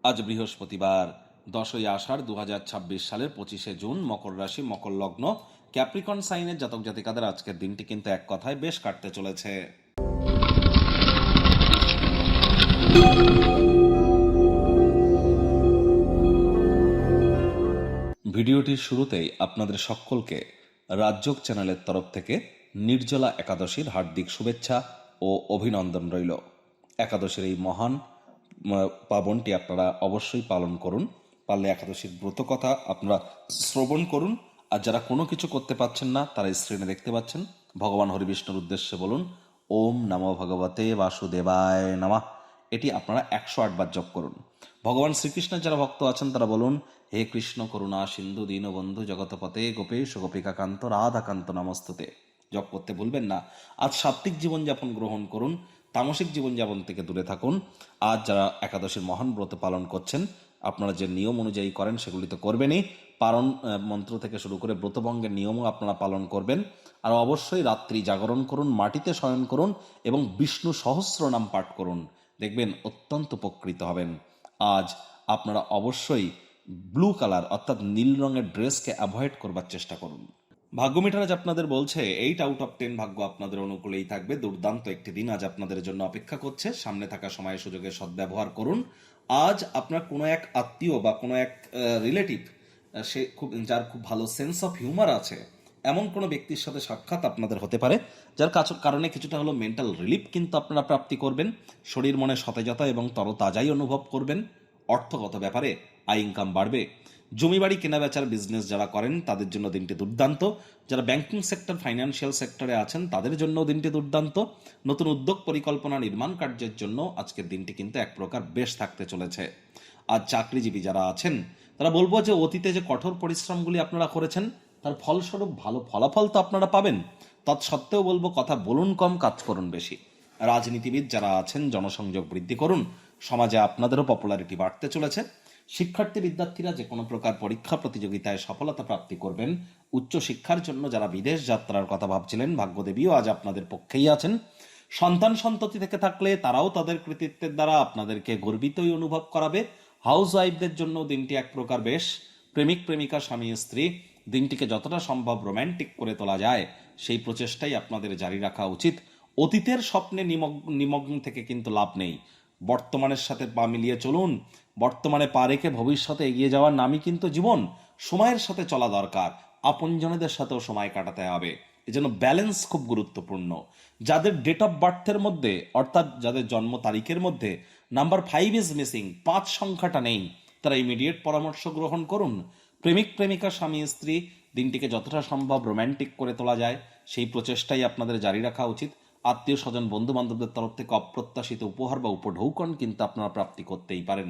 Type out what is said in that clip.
আজ বৃহস্পতিবার 10ই আষাঢ় 2026 সালের 25শে জুন, মকর রাশি, মকর লগ্ন, ক্যাপ্রিকন সাইনের জাতক জাতিকাদের আজকের দিনটি কিন্তু এক কথায় বেশ কাটতে চলেছে। ভিডিওটির শুরুতেই আপনাদের সকলকে রাজযোগ চ্যানেলের তরফ থেকে নির্জলা একাদশীর হার্দিক শুভেচ্ছা ও অভিনন্দন রইল। একাদশীর এই মহান পাবনটি আপনারা অবশ্যই পালন করুন। পারলে একাদশীর ব্রত কথা আপনারা শ্রবণ করুন। আর যারা কোনো কিছু করতে পারছেন না, তারা স্ক্রিনে দেখতে পাচ্ছেন, ভগবান হরিবিষ্ণুর উদ্দেশ্যে বলুন ওম নমো ভগবতে বাসুদেবায় নমঃ। এটি আপনারা 108 বার জপ করুন। ভগবান শ্রীকৃষ্ণের যারা ভক্ত আছেন তারা বলুন হে কৃষ্ণ করুণা সিন্ধু দীনবন্ধু জগৎপতে গোপেশ গোপিকাকান্ত রাধাকান্ত নমস্তুতে। জপ করতে ভুলবেন না। আজ সাত্ত্বিক জীবনযাপন গ্রহণ করুন, তামসিক জীবনযাপন থেকে দূরে থাকুন। আজ যারা একাদশীর মহান ব্রত পালন করছেন, আপনারা যে নিয়ম অনুযায়ী করেন সেগুলি তো করবেনই, পারণ মন্ত্র থেকে শুরু করে ব্রতভঙ্গের নিয়মও আপনারা পালন করবেন। আর অবশ্যই রাত্রি জাগরণ করুন, মাটিতে শয়ন করুন এবং বিষ্ণু সহস্র নাম পাঠ করুন, দেখবেন অত্যন্ত উপকৃত হবেন। আজ আপনারা অবশ্যই ব্লু কালার অর্থাৎ নীল রঙের ড্রেসকে অ্যাভয়েড করবার চেষ্টা করুন। ভাগ্য মিটার আজ আপনাদের বলছে 8 আউট অফ 10 ভাগ্য আপনাদের অনুকূলেই থাকবে। দুর্দান্ত একটি দিন আজ আপনাদের জন্য অপেক্ষা করছে। সামনে থাকা সময় সুযোগের সদ্ব্যবহার করুন। আজ আপনার কোনো এক আত্মীয় বা কোনো এক রিলেটিভ, সে যার খুব ভালো সেন্স অফ হিউমার আছে, এমন কোনো ব্যক্তির সাথে সাক্ষাৎ আপনাদের হতে পারে, যার কারণে কিছুটা হলো মেন্টাল রিলিফ কিন্তু আপনারা প্রাপ্তি করবেন। শরীর মনে সতেজতা এবং তরতাজাই অনুভব করবেন। অর্থগত ব্যাপারে আয় ইনকাম বাড়বে। জমি বাড়ি কেনা বেচার বিজনেস যারা করেন তাদের জন্য দিনটি দুর্দান্ত। যারা ব্যাংকিং সেক্টর, ফাইন্যান্সিয়াল সেক্টরে আছেন তাদের জন্য দিনটি দুর্দান্ত। নতুন উদ্যোগ পরিকল্পনা নির্মাণ কার্যের জন্য আজকের দিনটি কিন্তু এক প্রকার বেশ থাকতে চলেছে। আজ চাকরিজীবী যারা আছেন তারা বলবো যে অতীতে যে কঠোর পরিশ্রমগুলি আপনারা করেছেন তার ফলস্বরূপ ভালো ফলাফল তো আপনারা পাবেন। তৎসত্ত্বেও বলবো কথা বলুন কম, কাজ করুন বেশি। রাজনীতিবিদ যারা আছেন জনসংযোগ বৃদ্ধি করুন। সমাজে আপনাদেরও পপুলারিটি বাড়তে চলেছে। শিক্ষার্থী বিদ্যার্থীরা যে কোনো প্রকার পরীক্ষা প্রতিযোগিতায় সফলতা প্রাপ্তি করবেন। উচ্চশিক্ষার জন্য যারা বিদেশ যাত্রার কথা ভাবছিলেন, ভাগ্যদেবীও আজ আপনাদের পক্ষেই আছেন। সন্তান সন্ততি থেকে থাকলে তারাও তাদের কৃতিত্বের দ্বারা আপনাদেরকে গর্বিতই অনুভব করাবে। হাউস ওয়াইফদের জন্য দিনটি এক প্রকার বেশ। প্রেমিক প্রেমিকা, স্বামী স্ত্রী, দিনটিকে যতটা সম্ভব রোম্যান্টিক করে তোলা যায় সেই প্রচেষ্টাই আপনাদের জারি রাখা উচিত। অতীতের স্বপ্নে নিমগ্ন থেকে কিন্তু লাভ নেই। বর্তমানের সাথে পা মিলিয়ে চলুন। বর্তমানে পা রেখে ভবিষ্যতে এগিয়ে যাওয়ার নামই কিন্তু জীবন। সময়ের সাথে চলা দরকার, আপনজনেদের সাথেও সময় কাটাতে হবে। এজন্য ব্যালেন্স খুব গুরুত্বপূর্ণ। যাদের ডেট অফ বার্থের মধ্যে অর্থাৎ যাদের জন্ম তারিখের মধ্যে নাম্বার 5 ইজ মিসিং, 5 সংখ্যাটা নেই, তারা ইমিডিয়েট পরামর্শ গ্রহণ করুন। প্রেমিক প্রেমিকা, স্বামী স্ত্রী, দিনটিকে যতটা সম্ভব রোম্যান্টিক করে তোলা যায় সেই প্রচেষ্টাই আপনাদের জারি রাখা উচিত। আত্মীয় স্বজন, বন্ধু বান্ধবদের তরফ থেকে অপ্রত্যাশিত উপহার বা উপঢৌকন কিন্তু আপনারা প্রাপ্তি করতেই পারেন।